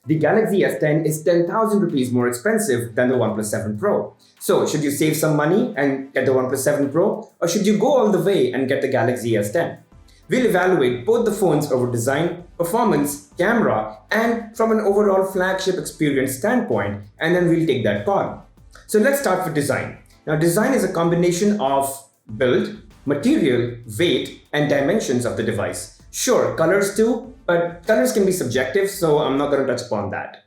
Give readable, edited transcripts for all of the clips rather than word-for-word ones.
The Galaxy S10 is 10,000 rupees more expensive than the OnePlus 7 Pro. So, should you save some money and get the OnePlus 7 Pro, or should you go all the way and get the Galaxy S10? We'll evaluate both the phones over design, performance, camera, and from an overall flagship experience standpoint, and then we'll take that call. So let's start with design. Now, design is a combination of build, material, weight, and dimensions of the device. Sure, colors too, but colors can be subjective, so I'm not going to touch upon that.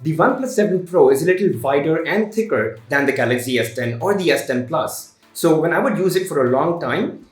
The OnePlus 7 Pro is a little wider and thicker than the Galaxy S10 or the S10 Plus. So when I would use it for a long time,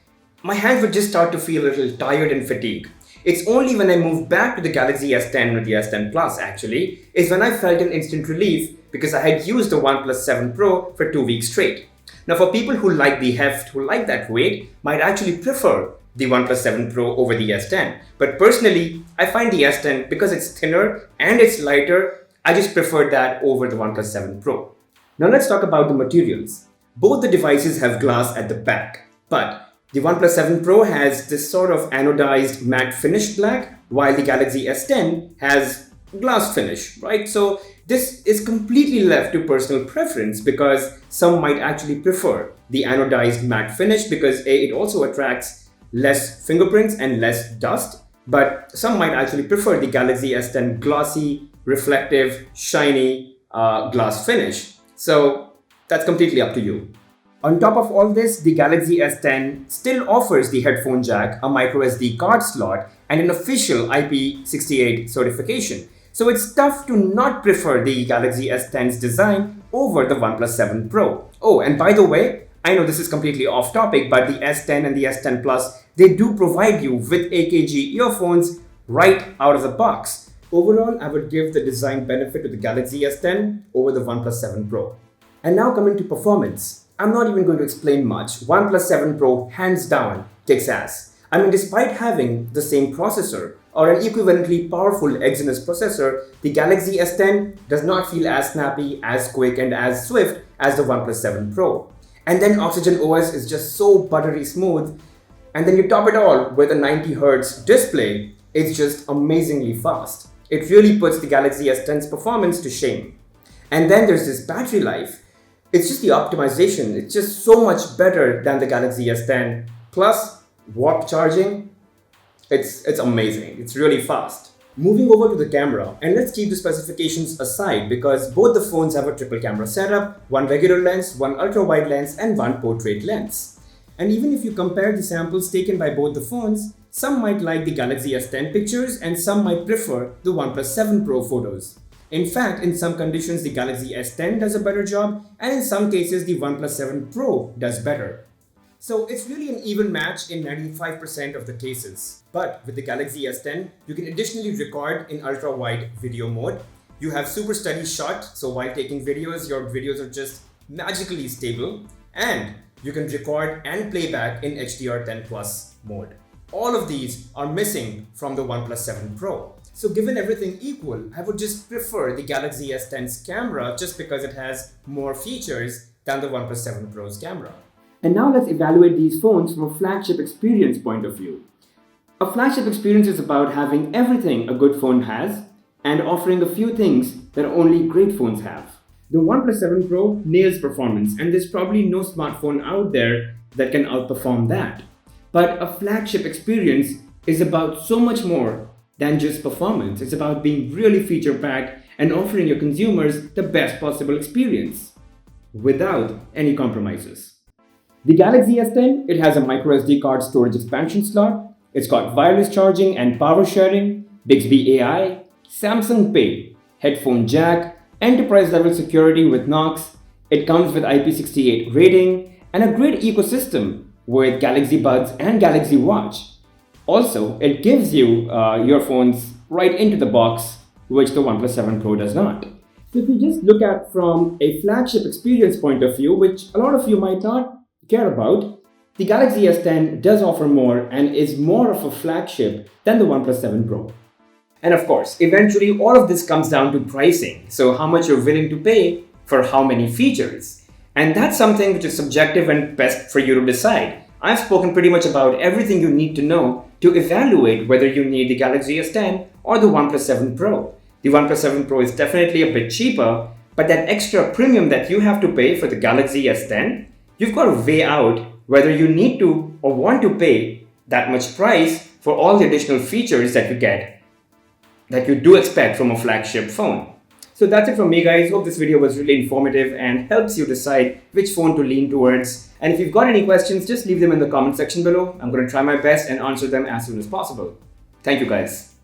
my hands would just start to feel a little tired and fatigued. It's only when I moved back to the Galaxy S10 or the S10 Plus actually, is when I felt an instant relief because I had used the OnePlus 7 Pro for 2 weeks straight. Now for people who like the heft, who like that weight, might actually prefer the OnePlus 7 Pro over the S10. But personally, I find the S10, because it's thinner and it's lighter, I just prefer that over the OnePlus 7 Pro. Now let's talk about the materials. Both the devices have glass at the back, but the OnePlus 7 Pro has this sort of anodized matte finished black, while the Galaxy S10 has glass finish, right? So this is completely left to personal preference because some might actually prefer the anodized matte finish because it also attracts less fingerprints and less dust, but some might actually prefer the Galaxy S10 glossy, reflective, shiny glass finish. So that's completely up to you. On top of all this, the Galaxy S10 still offers the headphone jack, a microSD card slot, and an official IP68 certification. So it's tough to not prefer the Galaxy S10's design over the OnePlus 7 Pro. Oh, and by the way, I know this is completely off topic, but the S10 and the S10 Plus, they do provide you with AKG earphones right out of the box. Overall, I would give the design benefit to the Galaxy S10 over the OnePlus 7 Pro. And now coming to performance. I'm not even going to explain much. OnePlus 7 Pro, hands down, kicks ass. I mean, despite having the same processor or an equivalently powerful Exynos processor, the Galaxy S10 does not feel as snappy, as quick, and as swift as the OnePlus 7 Pro. And then Oxygen OS is just so buttery smooth. And then you top it all with a 90Hz display. It's just amazingly fast. It really puts the Galaxy S10's performance to shame. And then there's this battery life. It's just the optimization. It's just so much better than the Galaxy S10. Plus, warp charging, it's amazing. It's really fast. Moving over to the camera, and let's keep the specifications aside because both the phones have a triple camera setup, one regular lens, one ultra-wide lens, and one portrait lens. And even if you compare the samples taken by both the phones, some might like the Galaxy S10 pictures and some might prefer the OnePlus 7 Pro photos. In fact, in some conditions, the Galaxy S10 does a better job, and in some cases, the OnePlus 7 Pro does better. So it's really an even match in 95% of the cases. But with the Galaxy S10, you can additionally record in ultra-wide video mode. You have super steady shot, so while taking videos, your videos are just magically stable. And you can record and playback in HDR10 Plus mode. All of these are missing from the OnePlus 7 Pro. So given everything equal, I would just prefer the Galaxy S10's camera just because it has more features than the OnePlus 7 Pro's camera. And now let's evaluate these phones from a flagship experience point of view. A flagship experience is about having everything a good phone has and offering a few things that only great phones have. The OnePlus 7 Pro nails performance, and there's probably no smartphone out there that can outperform that. But a flagship experience is about so much more than just performance. It's about being really feature-packed and offering your consumers the best possible experience without any compromises. The Galaxy S10, it has a microSD card storage expansion slot. It's got wireless charging and power sharing, Bixby AI, Samsung Pay, headphone jack, enterprise-level security with Knox. It comes with IP68 rating and a great ecosystem with Galaxy Buds and Galaxy Watch. Also, it gives you earphones right into the box, which the OnePlus 7 Pro does not. So if you just look at from a flagship experience point of view, which a lot of you might not care about, the Galaxy S10 does offer more and is more of a flagship than the OnePlus 7 Pro. And of course, eventually all of this comes down to pricing. So how much you're willing to pay for how many features. And that's something which is subjective and best for you to decide. I've spoken pretty much about everything you need to know to evaluate whether you need the Galaxy S10 or the OnePlus 7 Pro. The OnePlus 7 Pro is definitely a bit cheaper, but that extra premium that you have to pay for the Galaxy S10, you've got to weigh out whether you need to or want to pay that much price for all the additional features that you get, that you do expect from a flagship phone. So that's it from me, guys. Hope this video was really informative and helps you decide which phone to lean towards. And if you've got any questions, just leave them in the comment section below. I'm going to try my best and answer them as soon as possible. Thank you, guys.